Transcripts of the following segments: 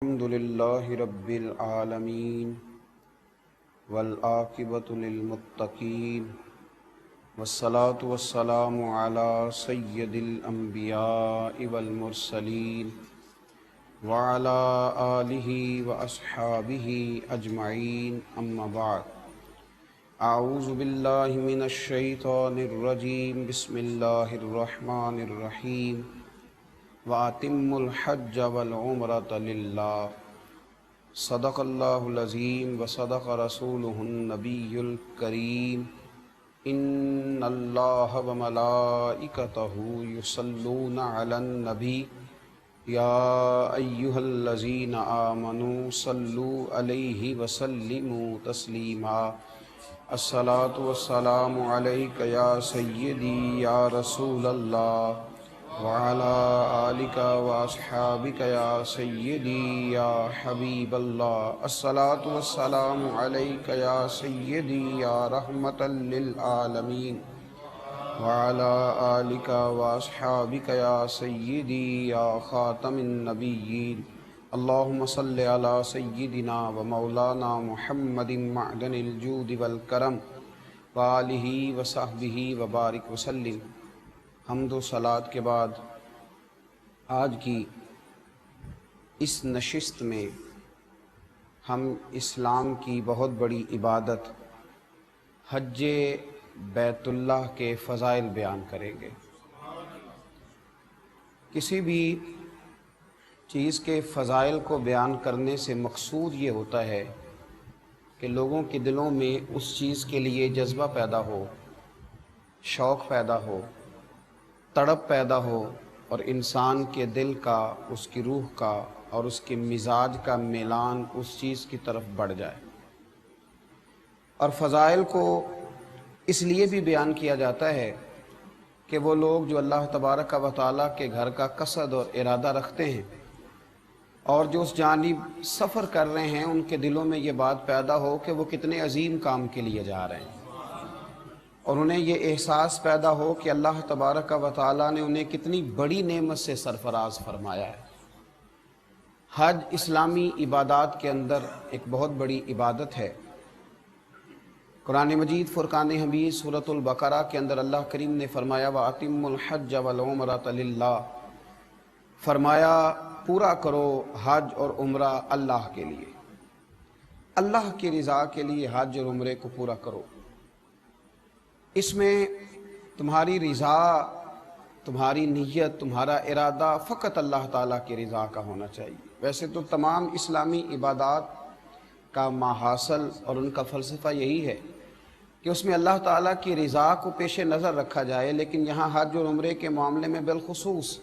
الحمد لله رب العالمين والعاقبة للمتقين والصلاة والسلام على سيد الأنبياء والمرسلين وعلى آله وأصحابه أجمعين أما بعد أعوذ بالله من الشيطان الرجيم بسم الله الرحمن الرحيم وَأَتِمُّوا الْحَجَّ وَالْعُمْرَةَ لِلَّهِ صدق اللہ العظیم وصدق رسولہ النبی الکریم ان اللہ وملائکتہ یصلون علی النبی یا ایہا الذین آمنوا صلوا علیہ وسلموا تسلیما الصلاۃ والسلام علیک یا سیدی یا رسول اللہ وعلى آلك وأصحابك يا سيدي يا حبيب الله الصلاة والسلام عليك يا سيدي يا رحمة للعالمين وعلى آلك وأصحابك يا سيدي يا خاتم النبيين اللهم صل على سيدنا ومولانا محمد معدن الجود والكرم وآله وصحبه وبارك وسلم۔ حمد و صلات کے بعد آج کی اس نشست میں ہم اسلام کی بہت بڑی عبادت حج بیت اللہ کے فضائل بیان کریں گے۔ کسی بھی چیز کے فضائل کو بیان کرنے سے مقصود یہ ہوتا ہے کہ لوگوں کے دلوں میں اس چیز کے لیے جذبہ پیدا ہو، شوق پیدا ہو، تڑپ پیدا ہو، اور انسان کے دل کا، اس کی روح کا اور اس کے مزاج کا میلان اس چیز کی طرف بڑھ جائے۔ اور فضائل کو اس لیے بھی بیان کیا جاتا ہے کہ وہ لوگ جو اللہ تبارک و تعالیٰ کے گھر کا قصد اور ارادہ رکھتے ہیں اور جو اس جانب سفر کر رہے ہیں، ان کے دلوں میں یہ بات پیدا ہو کہ وہ کتنے عظیم کام کے لیے جا رہے ہیں، اور انہیں یہ احساس پیدا ہو کہ اللہ تبارک و تعالیٰ نے انہیں کتنی بڑی نعمت سے سرفراز فرمایا ہے۔ حج اسلامی عبادات کے اندر ایک بہت بڑی عبادت ہے۔ قرآن مجید فرقان حمید سورۃ البقرہ کے اندر اللہ کریم نے فرمایا وَأَتِمُّوا الْحَجَّ وَالْعُمْرَةَ لِلَّهِ، فرمایا پورا کرو حج اور عمرہ اللہ کے لیے، اللہ کی رضا کے لیے حج اور عمرے کو پورا کرو۔ اس میں تمہاری رضا، تمہاری نیت، تمہارا ارادہ فقط اللہ تعالیٰ کی رضا کا ہونا چاہیے۔ ویسے تو تمام اسلامی عبادات کا ماحصل اور ان کا فلسفہ یہی ہے کہ اس میں اللہ تعالیٰ کی رضا کو پیش نظر رکھا جائے، لیکن یہاں حج اور عمرے کے معاملے میں بالخصوص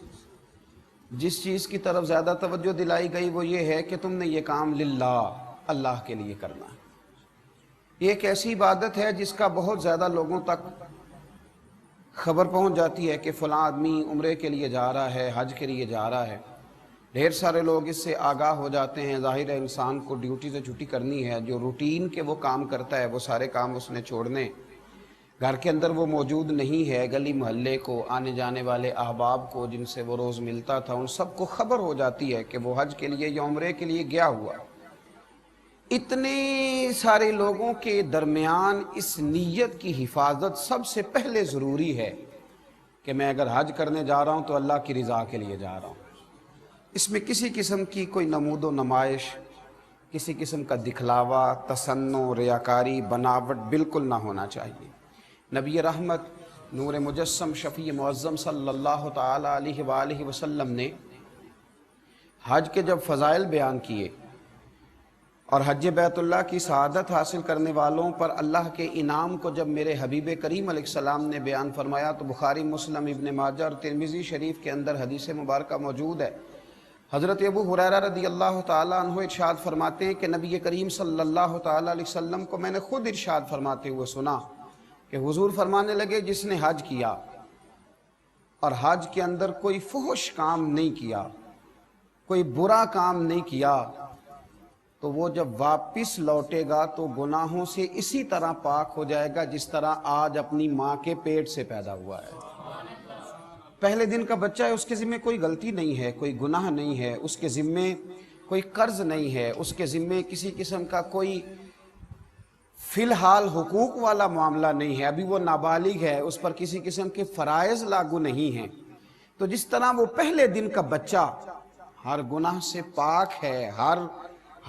جس چیز کی طرف زیادہ توجہ دلائی گئی وہ یہ ہے کہ تم نے یہ کام للہ، اللہ کے لیے کرنا ہے۔ یہ ایک ایسی عبادت ہے جس کا بہت زیادہ لوگوں تک خبر پہنچ جاتی ہے کہ فلاں آدمی عمرے کے لیے جا رہا ہے، حج کے لیے جا رہا ہے۔ ڈھیر سارے لوگ اس سے آگاہ ہو جاتے ہیں۔ ظاہر ہے انسان کو ڈیوٹی سے چھٹی کرنی ہے، جو روٹین کے وہ کام کرتا ہے وہ سارے کام اس نے چھوڑنے، گھر کے اندر وہ موجود نہیں ہے، گلی محلے کو، آنے جانے والے احباب کو جن سے وہ روز ملتا تھا، ان سب کو خبر ہو جاتی ہے کہ وہ حج کے لیے یا عمرے کے لیے گیا ہوا۔ اتنے سارے لوگوں کے درمیان اس نیت کی حفاظت سب سے پہلے ضروری ہے کہ میں اگر حج کرنے جا رہا ہوں تو اللہ کی رضا کے لیے جا رہا ہوں۔ اس میں کسی قسم کی کوئی نمود و نمائش، کسی قسم کا دکھلاوا، تصنع، ریاکاری، بناوٹ بالکل نہ ہونا چاہیے۔ نبی رحمت نور مجسم شفیع معظم صلی اللہ تعالی علیہ وآلہ وسلم نے حج کے جب فضائل بیان کیے اور حج بیت اللہ کی سعادت حاصل کرنے والوں پر اللہ کے انعام کو جب میرے حبیب کریم علیہ السلام نے بیان فرمایا تو بخاری، مسلم، ابن ماجہ اور ترمذی شریف کے اندر حدیث مبارکہ موجود ہے۔ حضرت ابو ہریرہ رضی اللہ تعالیٰ عنہ ارشاد فرماتے ہیں کہ نبی کریم صلی اللہ تعالیٰ علیہ وسلم کو میں نے خود ارشاد فرماتے ہوئے سنا کہ حضور فرمانے لگے جس نے حج کیا اور حج کے اندر کوئی فحش کام نہیں کیا، کوئی برا کام نہیں کیا، تو وہ جب واپس لوٹے گا تو گناہوں سے اسی طرح پاک ہو جائے گا جس طرح آج اپنی ماں کے پیٹ سے پیدا ہوا ہے۔ پہلے دن کا بچہ ہے، اس کے ذمے کوئی غلطی نہیں ہے، کوئی گناہ نہیں ہے، اس کے ذمے کوئی قرض نہیں ہے، اس کے ذمے کسی قسم کا کوئی فی الحال حقوق والا معاملہ نہیں ہے، ابھی وہ نابالغ ہے، اس پر کسی قسم کے فرائض لاگو نہیں ہیں، تو جس طرح وہ پہلے دن کا بچہ ہر گناہ سے پاک ہے، ہر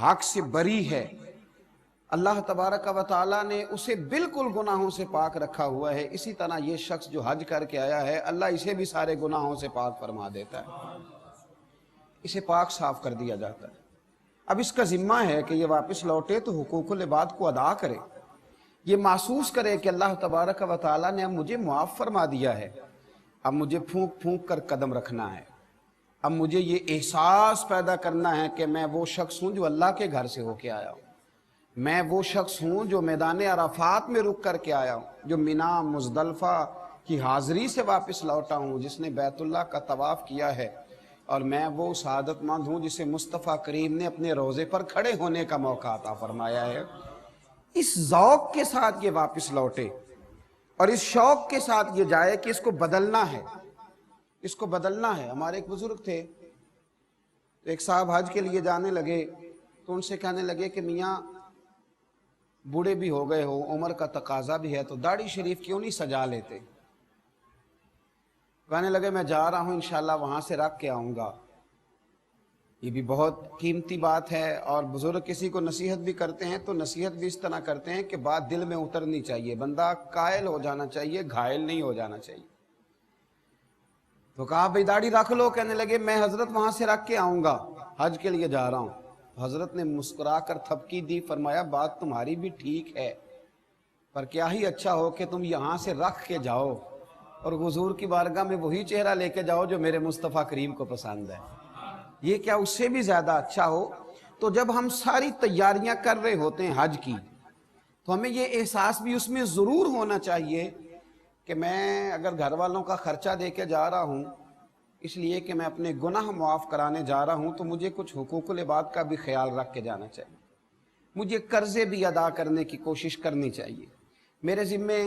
حق سے بری ہے، اللہ تبارک و تعالیٰ نے اسے بالکل گناہوں سے پاک رکھا ہوا ہے، اسی طرح یہ شخص جو حج کر کے آیا ہے اللہ اسے بھی سارے گناہوں سے پاک فرما دیتا ہے، اسے پاک صاف کر دیا جاتا ہے۔ اب اس کا ذمہ ہے کہ یہ واپس لوٹے تو حقوق العباد کو ادا کرے، یہ محسوس کرے کہ اللہ تبارک و تعالیٰ نے اب مجھے معاف فرما دیا ہے، اب مجھے پھونک پھونک کر قدم رکھنا ہے، اب مجھے یہ احساس پیدا کرنا ہے کہ میں وہ شخص ہوں جو اللہ کے گھر سے ہو کے آیا ہوں، میں وہ شخص ہوں جو میدان عرفات میں رک کر کے آیا ہوں، جو مینا مزدلفہ کی حاضری سے واپس لوٹا ہوں، جس نے بیت اللہ کا طواف کیا ہے، اور میں وہ سعادت مند ہوں جسے مصطفیٰ کریم نے اپنے روضے پر کھڑے ہونے کا موقع عطا فرمایا ہے۔ اس ذوق کے ساتھ یہ واپس لوٹے اور اس شوق کے ساتھ یہ جائے کہ اس کو بدلنا ہے، اس کو بدلنا ہے۔ ہمارے ایک بزرگ تھے، ایک صاحب حج کے لیے جانے لگے تو ان سے کہنے لگے کہ میاں بوڑھے بھی ہو گئے ہو، عمر کا تقاضا بھی ہے، تو داڑھی شریف کیوں نہیں سجا لیتے؟ کہنے لگے میں جا رہا ہوں انشاءاللہ وہاں سے رکھ کے آؤں گا۔ یہ بھی بہت قیمتی بات ہے، اور بزرگ کسی کو نصیحت بھی کرتے ہیں تو نصیحت بھی اس طرح کرتے ہیں کہ بات دل میں اترنی چاہیے، بندہ قائل ہو جانا چاہیے، گھائل نہیں ہو جانا چاہیے۔ تو کہا بھئی داڑھی رکھ لو، کہنے لگے میں حضرت وہاں سے رکھ کے آؤں گا، حج کے لیے جا رہا ہوں۔ حضرت نے مسکرا کر تھپکی دی، فرمایا بات تمہاری بھی ٹھیک ہے، پر کیا ہی اچھا ہو کہ تم یہاں سے رکھ کے جاؤ اور حضور کی بارگاہ میں وہی چہرہ لے کے جاؤ جو میرے مصطفیٰ کریم کو پسند ہے، یہ کیا اس سے بھی زیادہ اچھا ہو؟ تو جب ہم ساری تیاریاں کر رہے ہوتے ہیں حج کی، تو ہمیں یہ احساس بھی اس میں ضرور ہونا چاہیے کہ میں اگر گھر والوں کا خرچہ دے کے جا رہا ہوں اس لیے کہ میں اپنے گناہ معاف کرانے جا رہا ہوں، تو مجھے کچھ حقوق العباد کا بھی خیال رکھ کے جانا چاہیے، مجھے قرضے بھی ادا کرنے کی کوشش کرنی چاہیے، میرے ذمے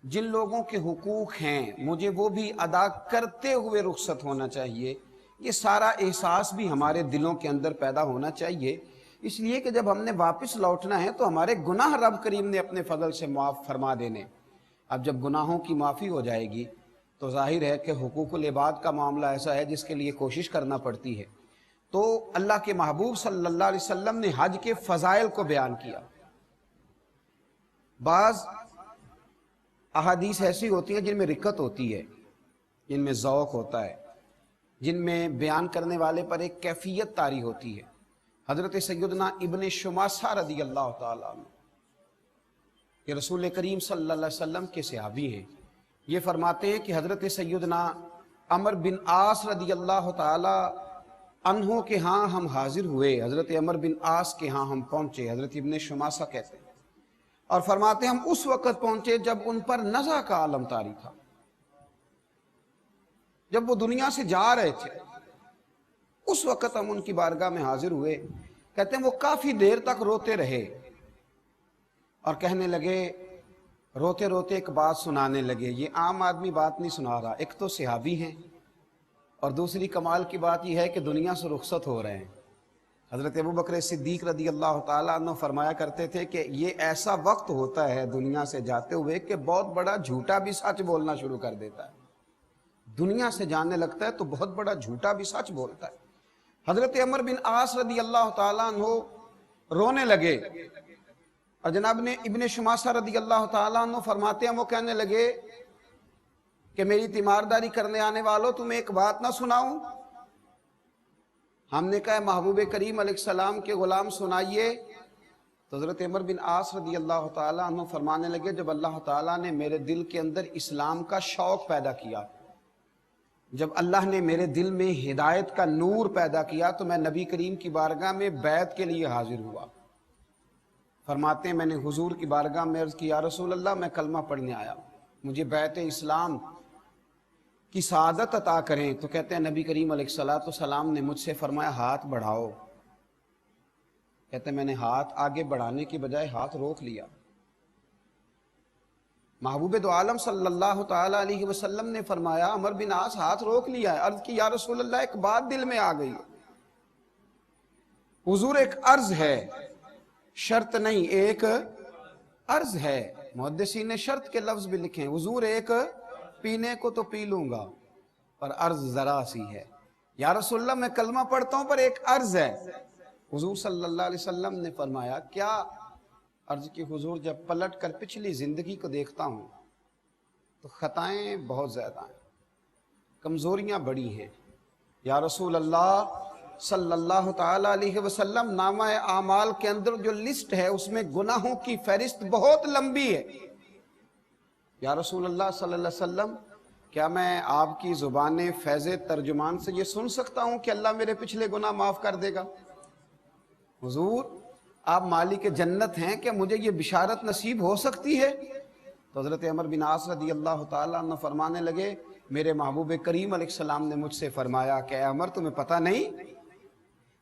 جن لوگوں کے حقوق ہیں مجھے وہ بھی ادا کرتے ہوئے رخصت ہونا چاہیے۔ یہ سارا احساس بھی ہمارے دلوں کے اندر پیدا ہونا چاہیے، اس لیے کہ جب ہم نے واپس لوٹنا ہے تو ہمارے گناہ رب کریم نے اپنے فضل سے معاف فرما دینے۔ اب جب گناہوں کی معافی ہو جائے گی تو ظاہر ہے کہ حقوق العباد کا معاملہ ایسا ہے جس کے لیے کوشش کرنا پڑتی ہے۔ تو اللہ کے محبوب صلی اللہ علیہ وسلم نے حج کے فضائل کو بیان کیا۔ بعض احادیث ایسی ہوتی ہیں جن میں رکت ہوتی ہے، جن میں ذوق ہوتا ہے، جن میں بیان کرنے والے پر ایک کیفیت طاری ہوتی ہے۔ حضرت سیدنا ابن شماسہ رضی اللہ تعالیٰ عنہ، یہ رسول کریم صلی اللہ علیہ وسلم کے صحابی ہیں، یہ فرماتے ہیں کہ حضرت سیدنا عمر بن عاص رضی اللہ تعالیٰ عنہ کے ہاں ہم حاضر ہوئے، حضرت عمر بن عاص کے ہاں ہم پہنچے، حضرت ابن شماسہ کہتے ہیں، اور فرماتے ہیں ہم اس وقت پہنچے جب ان پر نزع کا عالم طاری تھا، جب وہ دنیا سے جا رہے تھے، اس وقت ہم ان کی بارگاہ میں حاضر ہوئے۔ کہتے ہیں وہ کافی دیر تک روتے رہے اور کہنے لگے، روتے روتے ایک بات سنانے لگے، یہ عام آدمی بات نہیں سنا رہا، ایک تو صحابی ہیں اور دوسری کمال کی بات یہ ہے کہ دنیا سے رخصت ہو رہے ہیں۔ حضرت ابوبکر صدیق رضی اللہ تعالیٰ عنہ فرمایا کرتے تھے کہ یہ ایسا وقت ہوتا ہے دنیا سے جاتے ہوئے کہ بہت بڑا جھوٹا بھی سچ بولنا شروع کر دیتا ہے، دنیا سے جانے لگتا ہے تو بہت بڑا جھوٹا بھی سچ بولتا ہے۔ حضرت عمر بن عاص رضی اللہ تعالیٰ عنہ رونے لگے، اور جناب نے ابن شماسہ رضی اللہ تعالیٰ عنہ فرماتے ہیں وہ کہنے لگے کہ میری تیمارداری کرنے آنے والوں تمہیں ایک بات نہ سناؤں؟ ہم نے کہا محبوب کریم علیہ السلام کے غلام سنائیے۔ تو حضرت عمر بن عاص رضی اللہ تعالیٰ عنہ فرمانے لگے جب اللہ تعالیٰ نے میرے دل کے اندر اسلام کا شوق پیدا کیا، جب اللہ نے میرے دل میں ہدایت کا نور پیدا کیا تو میں نبی کریم کی بارگاہ میں بیعت کے لیے حاضر ہوا۔ فرماتے ہیں میں نے حضور کی بارگاہ میں عرض کی یا رسول اللہ میں کلمہ پڑھنے آیا، مجھے بیعت اسلام کی سعادت عطا کریں۔ تو کہتے ہیں نبی کریم علیہ السلام نے مجھ سے فرمایا ہاتھ بڑھاؤ۔ کہتے ہیں میں نے ہاتھ آگے بڑھانے کی بجائے ہاتھ روک لیا۔ محبوب دو عالم صلی اللہ تعالیٰ علیہ وسلم نے فرمایا عمر بن عاص ہاتھ روک لیا ہے۔ عرض کی یا رسول اللہ ایک بات دل میں آ گئی۔ حضور ایک عرض ہے، شرط نہیں، ایک عرض ہے۔ محدثین نے شرط کے لفظ بھی لکھے ہیں، حضور ایک پینے کو تو پی لوں گا پر عرض ذرا سی ہے۔ یا رسول اللہ میں کلمہ پڑھتا ہوں پر ایک عرض ہے۔ حضور صلی اللہ علیہ وسلم نے فرمایا کیا عرض کی؟ حضور جب پلٹ کر پچھلی زندگی کو دیکھتا ہوں تو خطائیں بہت زیادہ ہیں، کمزوریاں بڑی ہیں۔ یا رسول اللہ صلی اللہ تعالی علیہ وسلم، نامہ اعمال کے اندر جو لسٹ ہے اس میں گناہوں کی فہرست بہت لمبی ہے۔ یا رسول اللہ صلی اللہ علیہ وسلم، کیا میں آپ کی زبان فیض ترجمان سے یہ سن سکتا ہوں کہ اللہ میرے پچھلے گناہ معاف کر دے گا؟ حضور آپ مالک جنت ہیں، کیا مجھے یہ بشارت نصیب ہو سکتی ہے؟ تو حضرت عمر بن عاص رضی اللہ تعالیٰ عنہ فرمانے لگے، میرے محبوب کریم علیہ السلام نے مجھ سے فرمایا کہ اے عمر تمہیں پتہ نہیں،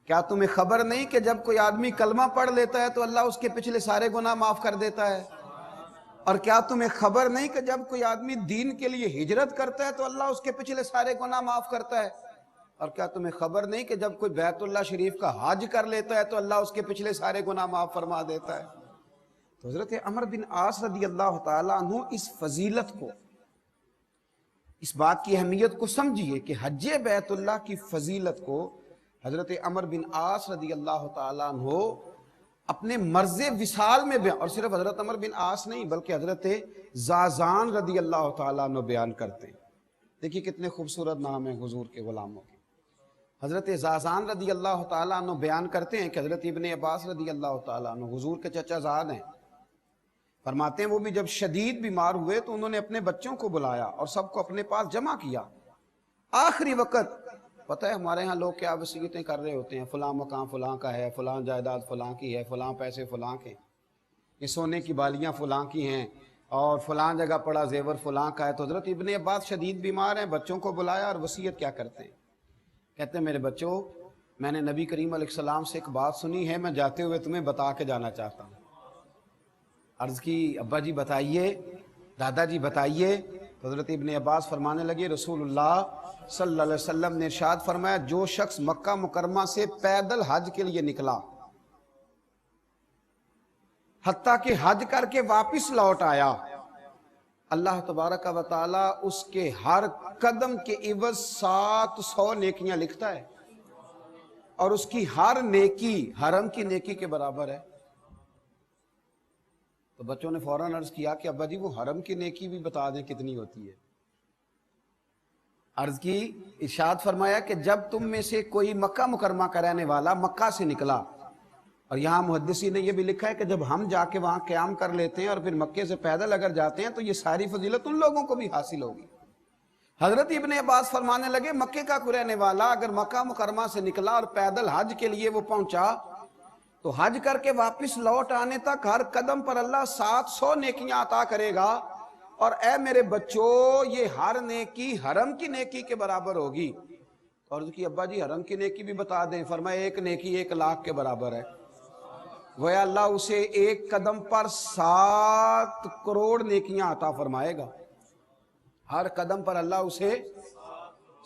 کیا تمہیں خبر نہیں کہ جب کوئی آدمی کلمہ پڑھ لیتا ہے تو اللہ اس کے پچھلے سارے گناہ معاف کر دیتا ہے؟ اور کیا تمہیں خبر نہیں کہ جب کوئی آدمی دین کے لیے ہجرت کرتا ہے تو اللہ اس کے پچھلے سارے گناہ معاف کرتا ہے؟ اور کیا تمہیں خبر نہیں کہ جب کوئی بیت اللہ شریف کا حج کر لیتا ہے تو اللہ اس کے پچھلے سارے گناہ معاف فرما دیتا ہے؟ تو حضرت عمر بن عاص رضی اللہ تعالیٰ عنہ اس فضیلت کو، اس بات کی اہمیت کو سمجھیے کہ حج بیت اللہ کی فضیلت کو حضرت عمر بن عاص رضی اللہ تعالیٰ عنہ اپنے مرض وصال میں بیان، اور صرف حضرت عمر بن عاص نہیں بلکہ حضرت زازان رضی اللہ تعالیٰ عنہ بیان کرتے ہیں۔ دیکھیے کتنے خوبصورت نام ہیں حضور کے غلاموں کے۔ حضرت زازان رضی اللہ تعالیٰ عنہ بیان کرتے ہیں کہ حضرت ابن عباس رضی اللہ تعالیٰ عنہ حضور کے چچا زاد ہیں، فرماتے ہیں وہ بھی جب شدید بیمار ہوئے تو انہوں نے اپنے بچوں کو بلایا اور سب کو اپنے پاس جمع کیا۔ آخری وقت پتہ ہے ہمارے ہاں لوگ کیا وصیتیں کر رہے ہوتے ہیں، فلاں مکان فلاں کا ہے، فلاں جائیداد فلاں کی ہے، فلاں پیسے فلاں کے، یہ سونے کی بالیاں فلاں کی ہیں، اور فلاں جگہ پڑا زیور فلاں کا ہے۔ تو حضرت ابن عباس شدید بیمار ہیں، بچوں کو بلایا اور وصیت کیا کرتے ہیں؟ کہتے ہیں میرے بچوں، میں نے نبی کریم علیہ السلام سے ایک بات سنی ہے، میں جاتے ہوئے تمہیں بتا کے جانا چاہتا ہوں۔ عرض کی ابا جی بتائیے، دادا جی بتائیے۔ تو حضرت ابن عباس فرمانے لگے رسول اللہ صلی اللہ علیہ وسلم نے ارشاد فرمایا جو شخص مکہ مکرمہ سے پیدل حج کے لیے نکلا حتیٰ کہ حج کر کے واپس لوٹ آیا، اللہ تبارک و تعالی اس کے ہر قدم کے عوض 700 نیکیاں لکھتا ہے، اور اس کی ہر نیکی حرم کی نیکی کے برابر ہے۔ تو بچوں نے فوراً عرض کیا کہ ابا جی وہ حرم کی نیکی بھی بتا دیں کتنی ہوتی ہے۔ عرض کی، ارشاد فرمایا کہ جب تم میں سے کوئی مکہ مکرمہ کا رہنے والا مکہ سے نکلا، اور یہاں محدثی نے یہ بھی لکھا ہے کہ جب ہم جا کے وہاں قیام کر لیتے ہیں اور پھر مکے سے پیدل اگر جاتے ہیں تو یہ ساری فضیلت ان لوگوں کو بھی حاصل ہوگی۔ حضرت ابن عباس فرمانے لگے مکے کا کوئی رہنے والا اگر مکہ مکرمہ سے نکلا اور پیدل حج کے لیے وہ پہنچا تو حج کر کے واپس لوٹ آنے تک ہر قدم پر اللہ 700 نیکیاں عطا کرے گا، اور اے میرے بچوں یہ ہر نیکی حرم کی نیکی کے برابر ہوگی۔ اور اس کی ابا جی حرم کی نیکی بھی بتا دیں۔ فرمایا ایک نیکی 1 لاکھ کے برابر ہے، گویا اللہ اسے ایک قدم پر 7 کروڑ نیکیاں عطا فرمائے گا، ہر قدم پر اللہ اسے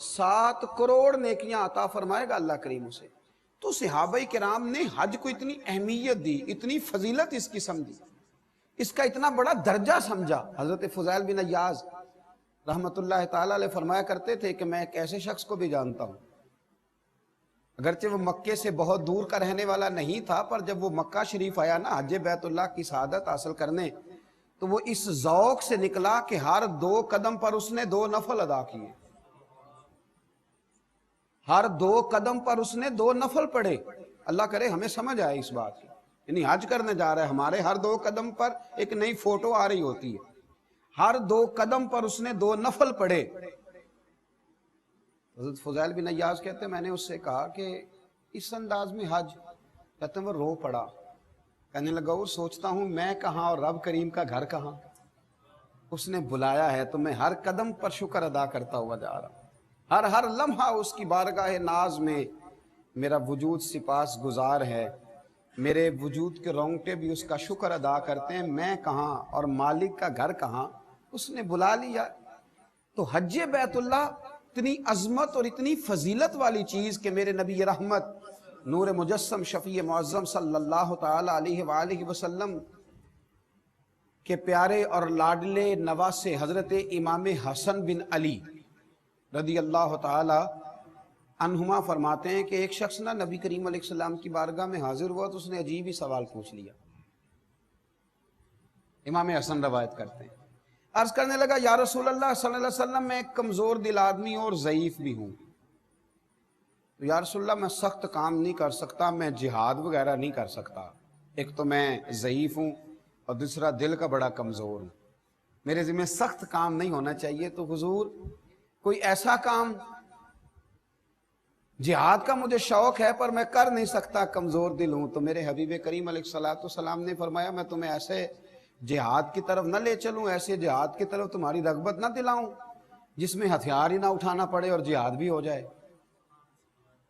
7 کروڑ نیکیاں عطا فرمائے گا اللہ کریم اسے۔ تو صحابہ کرام نے حج کو اتنی اہمیت دی، اتنی فضیلت اس کی سمجھی، اس کا اتنا بڑا درجہ سمجھا۔ حضرت فضیل بن عیاض رحمت اللہ تعالیٰ علیہ فرمایا کرتے تھے کہ میں ایک ایسے شخص کو بھی جانتا ہوں، اگرچہ وہ مکے سے بہت دور کا رہنے والا نہیں تھا، پر جب وہ مکہ شریف آیا نا حج بیت اللہ کی سعادت حاصل کرنے، تو وہ اس ذوق سے نکلا کہ ہر 2 قدم پر اس نے 2 نفل ادا کیے، ہر 2 قدم پر اس نے 2 نفل پڑھے۔ اللہ کرے ہمیں سمجھ آئے اس بات کی، یعنی حج کرنے جا رہا ہے، ہمارے ہر 2 قدم پر ایک نئی فوٹو آ رہی ہوتی ہے، ہر 2 قدم پر اس نے 2 نفل پڑھے۔ حضرت فضیل بن عیاض کہتے ہیں میں نے اس سے کہا کہ اس انداز میں حج، کہتے ہیں وہ رو پڑا، کہنے لگا اور سوچتا ہوں میں کہاں اور رب کریم کا گھر کہاں، اس نے بلایا ہے تو میں ہر قدم پر شکر ادا کرتا ہوا جا رہا ہوں، ہر لمحہ اس کی بارگاہ ناز میں میرا وجود سپاس گزار ہے، میرے وجود کے رونگٹے بھی اس کا شکر ادا کرتے ہیں، میں کہاں اور مالک کا گھر کہاں، اس نے بلا لیا۔ تو حج بیت اللہ اتنی عظمت اور اتنی فضیلت والی چیز کہ میرے نبی رحمت نور مجسم شفیع معظم صلی اللہ تعالی علیہ وآلہ وسلم کے پیارے اور لاڈلے نواسے حضرت امام حسن بن علی رضی اللہ تعالی عنہما فرماتے ہیں کہ ایک شخص نا نبی کریم علیہ السلام کی بارگاہ میں حاضر ہوا تو اس نے عجیب ہی سوال پوچھ لیا۔ امام حسن روایت کرتے ہیں، عرض کرنے لگا یا رسول اللہ صلی اللہ علیہ وسلم میں ایک کمزور دل آدمی اور ضعیف بھی ہوں، تو یا رسول اللہ میں سخت کام نہیں کر سکتا، میں جہاد وغیرہ نہیں کر سکتا، ایک تو میں ضعیف ہوں اور دوسرا دل کا بڑا کمزور ہوں، میرے ذمہ سخت کام نہیں ہونا چاہیے، تو حضور کوئی ایسا کام، جہاد کا مجھے شوق ہے پر میں کر نہیں سکتا، کمزور دل ہوں، تو میرے حبیب کریم علیہ السلام نے فرمایا میں تمہیں ایسے جہاد کی طرف نہ لے چلوں، ایسے جہاد کی طرف تمہاری رغبت نہ دلاؤں جس میں ہتھیار ہی نہ اٹھانا پڑے اور جہاد بھی ہو جائے۔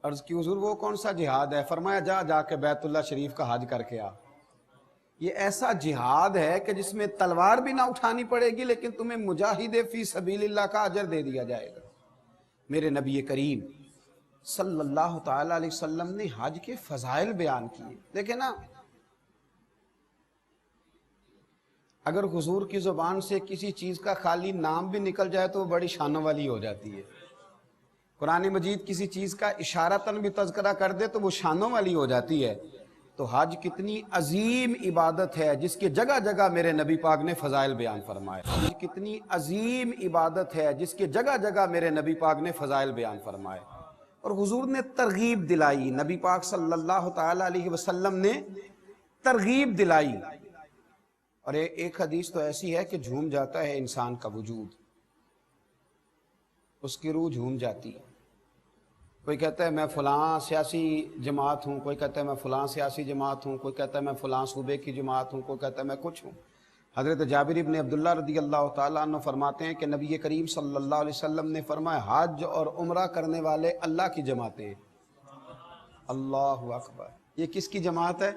عرض کی حضور وہ کون سا جہاد ہے؟ فرمایا جا کے بیت اللہ شریف کا حج کر کے آ، یہ ایسا جہاد ہے کہ جس میں تلوار بھی نہ اٹھانی پڑے گی لیکن تمہیں مجاہد فی سبیل اللہ کا اجر دے دیا جائے گا۔ میرے نبی کریم صلی اللہ تعالی علیہ وسلم نے حج کے فضائل بیان کیے۔ دیکھیں نا، اگر حضور کی زبان سے کسی چیز کا خالی نام بھی نکل جائے تو وہ بڑی شانوں والی ہو جاتی ہے۔ قرآن مجید کسی چیز کا اشارتاً بھی تذکرہ کر دے تو وہ شانوں والی ہو جاتی ہے۔ تو حج کتنی عظیم عبادت ہے جس کے جگہ جگہ میرے نبی پاک نے فضائل بیان فرمائے۔ حج کتنی عظیم عبادت ہے جس کے جگہ جگہ میرے نبی پاک نے فضائل بیان فرمائے، اور حضور نے ترغیب دلائی، نبی پاک صلی اللہ تعالی علیہ وسلم نے ترغیب دلائی۔ اور ایک حدیث تو ایسی ہے کہ جھوم جاتا ہے انسان کا وجود، اس کی روح جھوم جاتی ہے۔ کوئی کہتا ہے میں فلاں سیاسی جماعت ہوں، کوئی کہتا ہے میں فلاں سیاسی جماعت ہوں، کوئی کہتا ہے میں فلاں صوبے کی جماعت ہوں، کوئی کہتا ہے میں کچھ ہوں۔ حضرت جابر ابن عبداللہ رضی اللہ تعالیٰ عنہ فرماتے ہیں کہ نبی کریم صلی اللہ علیہ وسلم نے فرمایا حج اور عمرہ کرنے والے اللہ کی جماعتیں ہیں۔ اللہ اکبر، یہ کس کی جماعت ہے؟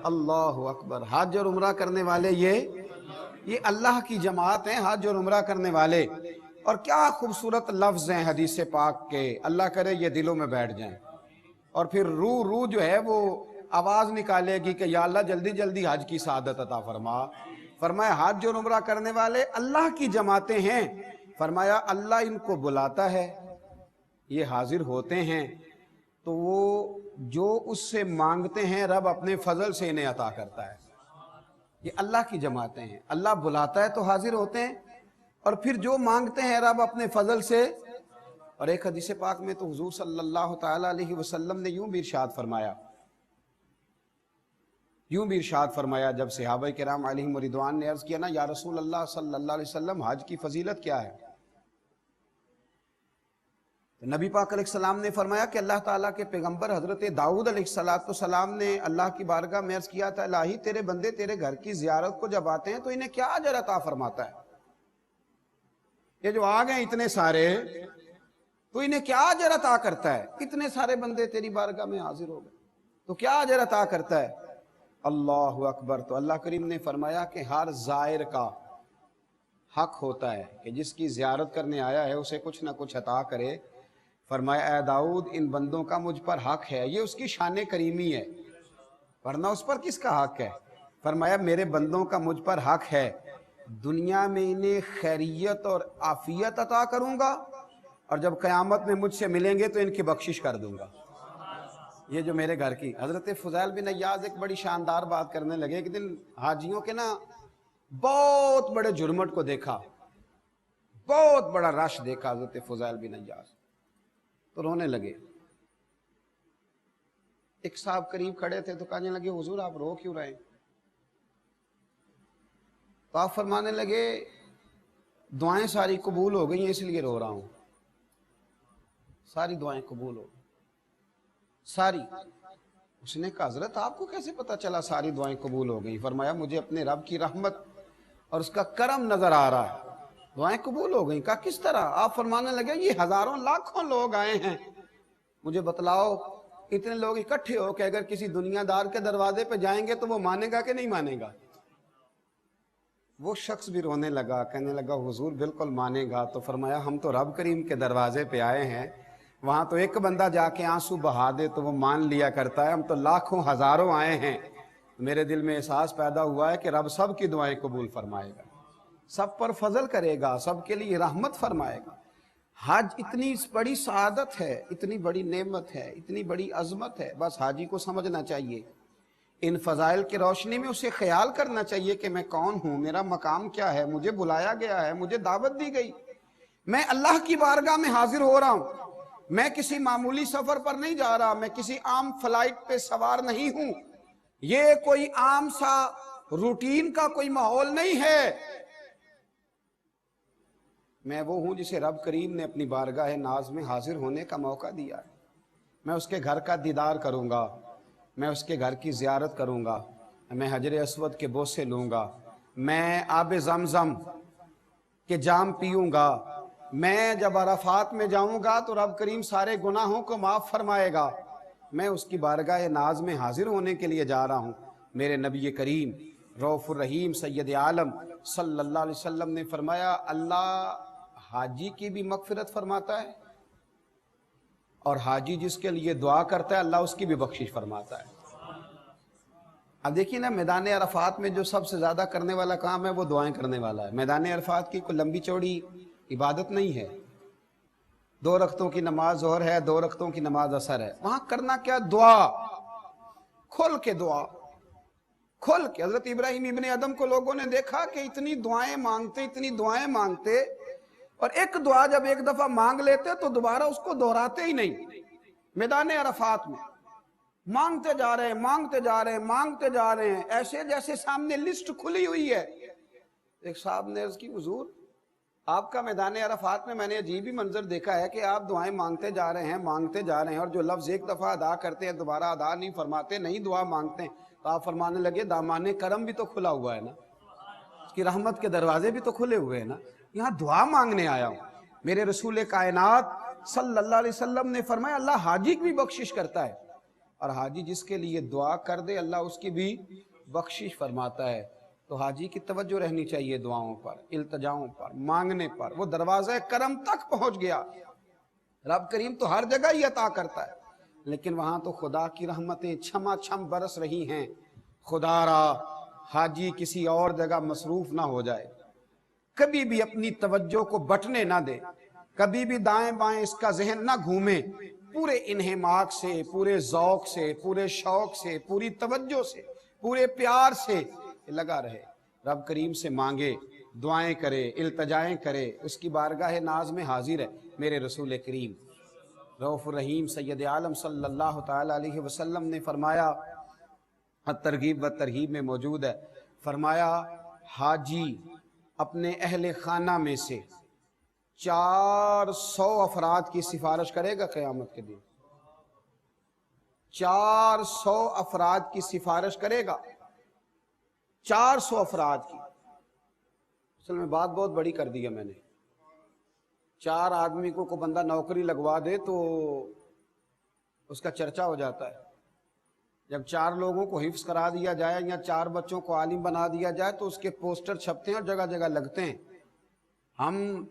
اللہ اکبر، حج اور عمرہ کرنے والے یہ اللہ کی جماعت ہیں، حج اور عمرہ کرنے والے۔ اور کیا خوبصورت لفظ ہیں حدیث پاک کے، اللہ کرے یہ دلوں میں بیٹھ جائیں، اور پھر روح جو ہے وہ آواز نکالے گی کہ یا اللہ جلدی جلدی حج کی سعادت عطا فرما۔ فرمایا حج اور عمرہ کرنے والے اللہ کی جماعتیں ہیں، فرمایا اللہ ان کو بلاتا ہے، یہ حاضر ہوتے ہیں، تو وہ جو اس سے مانگتے ہیں رب اپنے فضل سے انہیں عطا کرتا ہے۔ یہ اللہ کی جماعتیں ہیں، اللہ بلاتا ہے تو حاضر ہوتے ہیں، اور پھر جو مانگتے ہیں رب اپنے فضل سے۔ اور ایک حدیث پاک میں تو حضور صلی اللہ تعالی علیہ وسلم نے یوں بھی ارشاد فرمایا جب صحابہ کرام علیہم رضوان نے عرض کیا نا یا رسول اللہ صلی اللہ علیہ وسلم حج کی فضیلت کیا ہے، تو نبی پاک علیہ السلام نے فرمایا کہ اللہ تعالیٰ کے پیغمبر حضرت داؤد علیہ السلام نے اللہ کی بارگاہ میں عرض کیا تھا الہی تیرے بندے تیرے گھر کی زیارت کو جب آتے ہیں تو انہیں کیا اجر عطا فرماتا ہے؟ یہ جو آ گئے اتنے سارے تو انہیں کیا اجر عطا کرتا ہے؟ اتنے سارے بندے تیری بارگاہ میں حاضر ہو گئے تو کیا اجر عطا کرتا ہے؟ اللہ اکبر۔ تو اللہ کریم نے فرمایا کہ ہر زائر کا حق ہوتا ہے کہ جس کی زیارت کرنے آیا ہے اسے کچھ نہ کچھ عطا کرے۔ فرمایا اے داؤد ان بندوں کا مجھ پر حق ہے، یہ اس کی شان کریمی ہے، ورنہ اس پر کس کا حق ہے؟ فرمایا میرے بندوں کا مجھ پر حق ہے، دنیا میں انہیں خیریت اور عافیت عطا کروں گا، اور جب قیامت میں مجھ سے ملیں گے تو ان کی بخشش کر دوں گا۔ یہ جو میرے گھر کی حضرت فضیل بن عیاض ایک بڑی شاندار بات کرنے لگے۔ ایک دن حاجیوں کے نا بہت بڑے جھرمٹ کو دیکھا، بہت بڑا رش دیکھا حضرت فضیل بن عیاض، تو رونے لگے۔ ایک صاحب قریب کھڑے تھے تو کہنے لگے حضور آپ رو کیوں رہے ہیں؟ تو آپ فرمانے لگے دعائیں ساری قبول ہو گئی ہیں اس لیے رو رہا ہوں، ساری دعائیں قبول ہو گئی ساری۔ اس نے کہا حضرت آپ کو کیسے پتا چلا ساری دعائیں قبول ہو گئی؟ فرمایا مجھے اپنے رب کی رحمت اور اس کا کرم نظر آ رہا ہے، دعائیں قبول ہو گئیں۔ کہا کس طرح؟ آپ فرمانے لگے یہ ہزاروں لاکھوں لوگ آئے ہیں، مجھے بتلاؤ اتنے لوگ اکٹھے ہو کہ اگر کسی دنیا دار کے دروازے پہ جائیں گے تو وہ مانے گا کہ نہیں مانے گا؟ وہ شخص بھی رونے لگا، کہنے لگا حضور بالکل مانے گا۔ تو فرمایا ہم تو رب کریم کے دروازے پہ آئے ہیں، وہاں تو ایک بندہ جا کے آنسو بہا دے تو وہ مان لیا کرتا ہے، ہم تو لاکھوں ہزاروں آئے ہیں۔ میرے دل میں احساس پیدا ہوا ہے کہ رب سب کی دعائیں قبول فرمائے گا، سب پر فضل کرے گا، سب کے لیے رحمت فرمائے گا۔ حج اتنی بڑی سعادت ہے، اتنی بڑی نعمت ہے، اتنی بڑی عظمت ہے، بس حاجی کو سمجھنا چاہیے، ان فضائل کی روشنی میں اسے خیال کرنا چاہیے کہ میں کون ہوں، میرا مقام کیا ہے، مجھے بلایا گیا ہے، مجھے دعوت دی گئی، میں اللہ کی بارگاہ میں حاضر ہو رہا ہوں، میں کسی معمولی سفر پر نہیں جا رہا، میں کسی عام فلائٹ پہ سوار نہیں ہوں، یہ کوئی عام سا روٹین کا کوئی ماحول نہیں ہے، میں وہ ہوں جسے رب کریم نے اپنی بارگاہ ناز میں حاضر ہونے کا موقع دیا ہے۔ میں اس کے گھر کا دیدار کروں گا، میں اس کے گھر کی زیارت کروں گا، میں حجر اسود کے بوسے لوں گا، میں آب زمزم کے جام پیوں گا، میں جب عرفات میں جاؤں گا تو رب کریم سارے گناہوں کو معاف فرمائے گا، میں اس کی بارگاہ ناز میں حاضر ہونے کے لیے جا رہا ہوں۔ میرے نبی کریم رؤوف الرحیم سید عالم صلی اللہ علیہ وسلم نے فرمایا، اللہ حاجی کی بھی مغفرت فرماتا ہے، اور حاجی جس کے لیے دعا کرتا ہے اللہ اس کی بھی بخشش فرماتا ہے۔ اب دیکھیے نا، میدان عرفات میں جو سب سے زیادہ کرنے والا کام ہے وہ دعائیں کرنے والا ہے۔ میدان عرفات کی کوئی لمبی چوڑی عبادت نہیں ہے، 2 رکعتوں کی نماز ظہر ہے، 2 رکعتوں کی نماز عصر ہے، وہاں کرنا کیا؟ دعا، کھل کے دعا، کھل کے۔ حضرت ابراہیم ابن ادم کو لوگوں نے دیکھا کہ اتنی دعائیں مانگتے، اتنی دعائیں مانگتے، اور ایک دعا جب ایک دفعہ مانگ لیتے تو دوبارہ اس کو دہراتے ہی نہیں۔ میدان عرفات میں مانگتے جا رہے ہیں، مانگتے جا رہے ہیں، مانگتے جا رہے ہیں، ایسے جیسے سامنے لسٹ کھلی ہوئی ہے۔ ایک صاحب نے عرض کی، حضور آپ کا میدان عرفات میں نے عجیب ہی منظر دیکھا ہے کہ آپ دعائیں مانگتے جا رہے ہیں، مانگتے جا رہے ہیں، اور جو لفظ ایک دفعہ ادا کرتے ہیں دوبارہ ادا نہیں فرماتے، نہیں دعا مانگتے ہیں۔ تو آپ فرمانے لگے، دامان کرم بھی تو کھلا ہوا ہے نا، اس کی رحمت کے دروازے بھی تو کھلے ہوئے ہیں نا، یہاں دعا مانگنے آیا ہوں۔ میرے رسول کائنات صلی اللہ علیہ وسلم نے فرمایا، اللہ حاجی کی بھی بخشش کرتا ہے، اور حاجی جس کے لیے دعا کر دے اللہ اس کی بھی بخشش فرماتا ہے۔ تو حاجی کی توجہ رہنی چاہیے دعاؤں پر، التجاؤں پر، مانگنے پر۔ وہ دروازہ کرم تک پہنچ گیا، رب کریم تو ہر جگہ ہی عطا کرتا ہے، لیکن وہاں تو خدا کی رحمتیں چھما چھم برس رہی ہیں۔ خدا را حاجی کسی اور جگہ مصروف نہ ہو جائے، کبھی بھی اپنی توجہ کو بٹنے نہ دے، کبھی بھی دائیں بائیں اس کا ذہن نہ گھومے، پورے انہماک سے، پورے ذوق سے، پورے شوق سے، پوری توجہ سے، پورے پیار سے لگا رہے، رب کریم سے مانگے، دعائیں کرے، التجائیں کرے، اس کی بارگاہ ناز میں حاضر ہے۔ میرے رسول کریم رؤوف الرحیم سید عالم صلی اللہ تعالی علیہ وسلم نے فرمایا، ترغیب و ترہیب میں موجود ہے، فرمایا حاجی اپنے اہل خانہ میں سے 400 افراد کی سفارش کرے گا قیامت کے دن، 400 افراد کی سفارش کرے گا، 400 افراد کی۔ اصل میں بات بہت بڑی کر دی ہے میں نے، 4 آدمی کو کوئی بندہ نوکری لگوا دے تو اس کا چرچا ہو جاتا ہے، جب 4 لوگوں کو حفظ کرا دیا جائے یا 4 بچوں کو عالم بنا دیا جائے تو اس کے پوسٹر چھپتے ہیں اور جگہ جگہ لگتے ہیں۔ ہم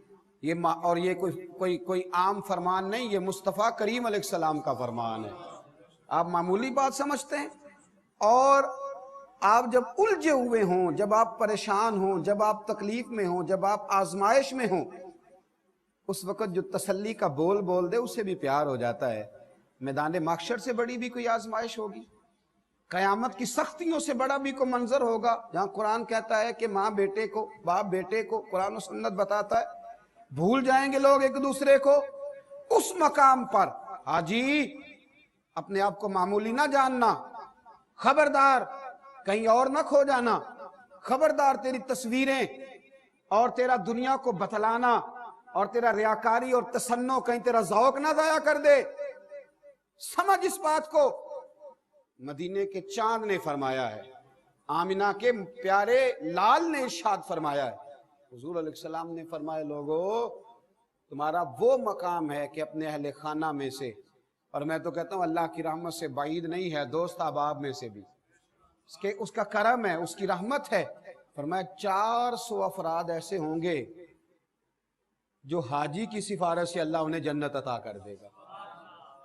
یہ کوئی عام فرمان نہیں، یہ مصطفیٰ کریم علیہ السلام کا فرمان ہے، آپ معمولی بات سمجھتے ہیں؟ اور آپ جب الجھے ہوئے ہوں، جب آپ پریشان ہوں، جب آپ تکلیف میں ہوں، جب آپ آزمائش میں ہوں، اس وقت جو تسلی کا بول بول دے اسے بھی پیار ہو جاتا ہے۔ میدان محشر سے بڑی بھی کوئی آزمائش ہوگی، قیامت کی سختیوں سے بڑا بھی کوئی منظر ہوگا، جہاں قرآن کہتا ہے کہ ماں بیٹے کو، باپ بیٹے کو، قرآن و سنت بتاتا ہے بھول جائیں گے لوگ ایک دوسرے کو۔ اس مقام پر حاجی اپنے آپ کو معمولی نہ جاننا، خبردار کہیں اور نہ کھو جانا، خبردار تیری تصویریں اور تیرا دنیا کو بتلانا اور تیرا ریاکاری اور تصنع کہیں تیرا ذوق نہ ضائع کر دے۔ سمجھ اس بات کو، مدینے کے چاند نے فرمایا ہے، آمنہ کے پیارے لال نے ارشاد فرمایا ہے، حضور علیہ السلام نے فرمایا، لوگو تمہارا وہ مقام ہے کہ اپنے اہل خانہ میں سے، اور میں تو کہتا ہوں اللہ کی رحمت سے بعید نہیں ہے، دوست احباب میں سے بھی اس کا کرم ہے، اس کی رحمت ہے۔ فرمایا 400 افراد ایسے ہوں گے جو حاجی کی سفارش سے اللہ انہیں جنت عطا کر دے گا۔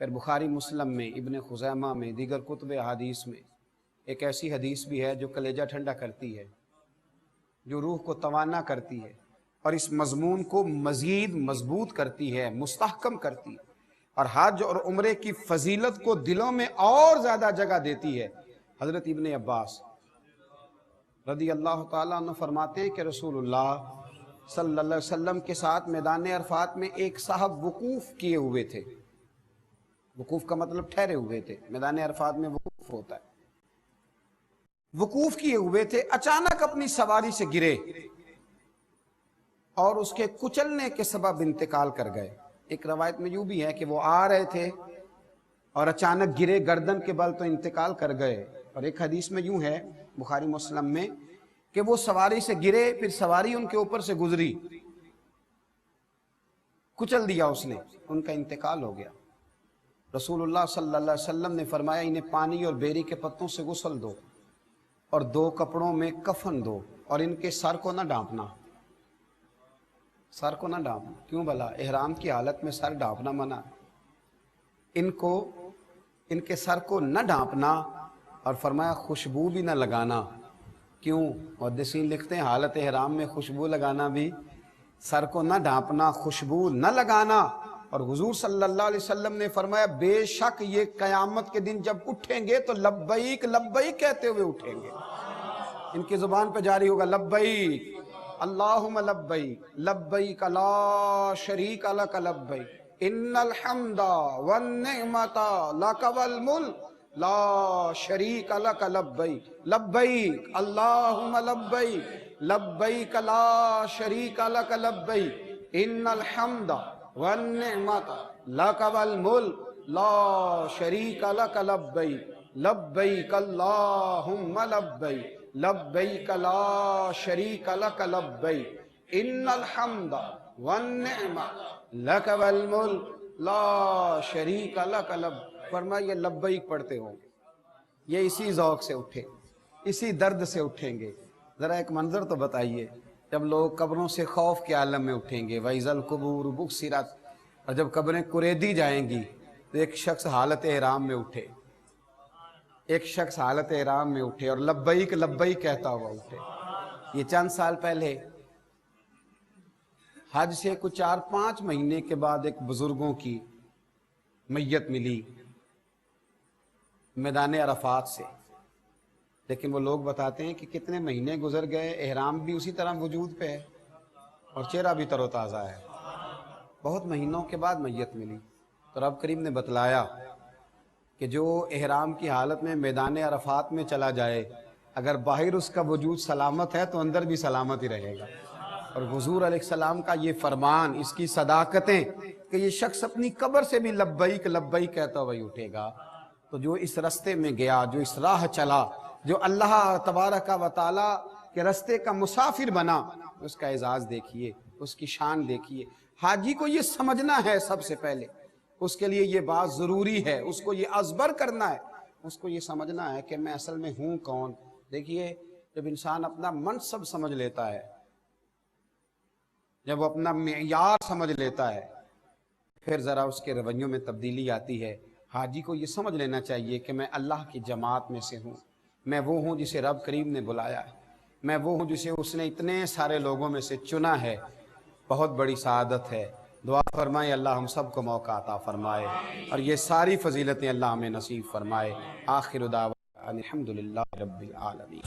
پھر بخاری مسلم میں، ابن خزیمہ میں، دیگر کتب احادیث میں ایک ایسی حدیث بھی ہے جو کلیجہ ٹھنڈا کرتی ہے، جو روح کو توانا کرتی ہے اور اس مضمون کو مزید مضبوط کرتی ہے، مستحکم کرتی ہے، اور حج اور عمرے کی فضیلت کو دلوں میں اور زیادہ جگہ دیتی ہے۔ حضرت ابن عباس رضی اللہ تعالیٰ عنہ فرماتے ہیں کہ رسول اللہ صلی اللہ علیہ وسلم کے ساتھ میدان عرفات میں ایک صاحب وقوف کیے ہوئے تھے۔ وقوف کا مطلب ٹھہرے ہوئے تھے، میدان عرفات میں وقوف ہوتا ہے۔ وقوف کیے ہوئے تھے، اچانک اپنی سواری سے گرے اور اس کے کچلنے کے سبب انتقال کر گئے۔ ایک روایت میں یوں بھی ہے کہ وہ آ رہے تھے اور اچانک گرے گردن کے بل تو انتقال کر گئے، اور ایک حدیث میں یوں ہے بخاری مسلم میں کہ وہ سواری سے گرے، پھر سواری ان کے اوپر سے گزری، کچل دیا اس نے، ان کا انتقال ہو گیا۔ رسول اللہ صلی اللہ علیہ وسلم نے فرمایا انہیں پانی اور بیری کے پتوں سے غسل دو اور 2 کپڑوں میں کفن دو، اور ان کے سر کو نہ ڈانپنا، سر کو نہ ڈانپنا۔ کیوں بھلا؟ احرام کی حالت میں سر ڈانپنا منع ہے۔ ان کے سر کو نہ ڈانپنا، اور فرمایا خوشبو بھی نہ لگانا۔ کیوں؟ محدثین لکھتے ہیں حالت احرام میں خوشبو لگانا بھی، سر کو نہ ڈانپنا، خوشبو نہ لگانا۔ اور حضور صلی اللہ علیہ وسلم نے فرمایا بے شک یہ قیامت کے دن جب اٹھیں گے تو لبیک لبیک کہتے ہوئے اٹھیں گے، ان کی زبان پہ جاری ہوگا لبیک اللہم لبیک لبیک لا شریک لک لبیک ان الحمد والنعمت لک والملک لا شریک لک لبیک لبیک اللہم لبیک لبیک لا شریک لک لبیک ان الحمد والنعمت لک والملک لا شریک لک لبیک لبیک اللہم لبیک لبیک لا شریک لک لبیک ان الحمد والنعمت لک والملک لا شریک لک لبیک۔ فرمایا یہ لبیک پڑھتے ہوں گے، یہ اسی ذوق سے اٹھے، اسی درد سے اٹھیں گے۔ ذرا ایک منظر تو بتائیے، جب لوگ قبروں سے خوف کے عالم میں اٹھیں گے، وَإِذَا الْقُبُورُ بُعْثِرَتْ، اور جب قبریں کریدی جائیں گی تو ایک شخص حالت احرام میں اٹھے، ایک شخص حالت احرام میں اٹھے اور لبیک لبیک کہتا ہوا اٹھے۔ یہ چند سال پہلے حج سے کچھ 4-5 مہینے کے بعد ایک بزرگوں کی میت ملی میدان عرفات سے، لیکن وہ لوگ بتاتے ہیں کہ کتنے مہینے گزر گئے، احرام بھی اسی طرح وجود پہ ہے اور چہرہ بھی تر و تازہ ہے۔ بہت مہینوں کے بعد میت ملی تو رب کریم نے بتلایا کہ جو احرام کی حالت میں میدان عرفات میں چلا جائے، اگر باہر اس کا وجود سلامت ہے تو اندر بھی سلامت ہی رہے گا۔ اور حضور علیہ السلام کا یہ فرمان، اس کی صداقتیں کہ یہ شخص اپنی قبر سے بھی لبیک لبیک کہتا ہوا ہی اٹھے گا، تو جو اس رستے میں گیا، جو اس راہ چلا، جو اللہ تبارک و تعالی کے رستے کا مسافر بنا، اس کا اعزاز دیکھیے، اس کی شان دیکھیے۔ حاجی کو یہ سمجھنا ہے سب سے پہلے، اس کے لیے یہ بات ضروری ہے، اس کو یہ ازبر کرنا ہے، اس کو یہ سمجھنا ہے کہ میں اصل میں ہوں کون۔ دیکھیے جب انسان اپنا منصب سمجھ لیتا ہے، جب وہ اپنا معیار سمجھ لیتا ہے، پھر ذرا اس کے رویوں میں تبدیلی آتی ہے۔ حاجی کو یہ سمجھ لینا چاہیے کہ میں اللہ کی جماعت میں سے ہوں، میں وہ ہوں جسے رب کریم نے بلایا ہے، میں وہ ہوں جسے اس نے اتنے سارے لوگوں میں سے چنا ہے۔ بہت بڑی سعادت ہے۔ دعا فرمائے اللہ ہم سب کو موقع عطا فرمائے اور یہ ساری فضیلتیں اللہ ہمیں نصیب فرمائے۔ آخر دعوانا الحمدللہ رب العالمین۔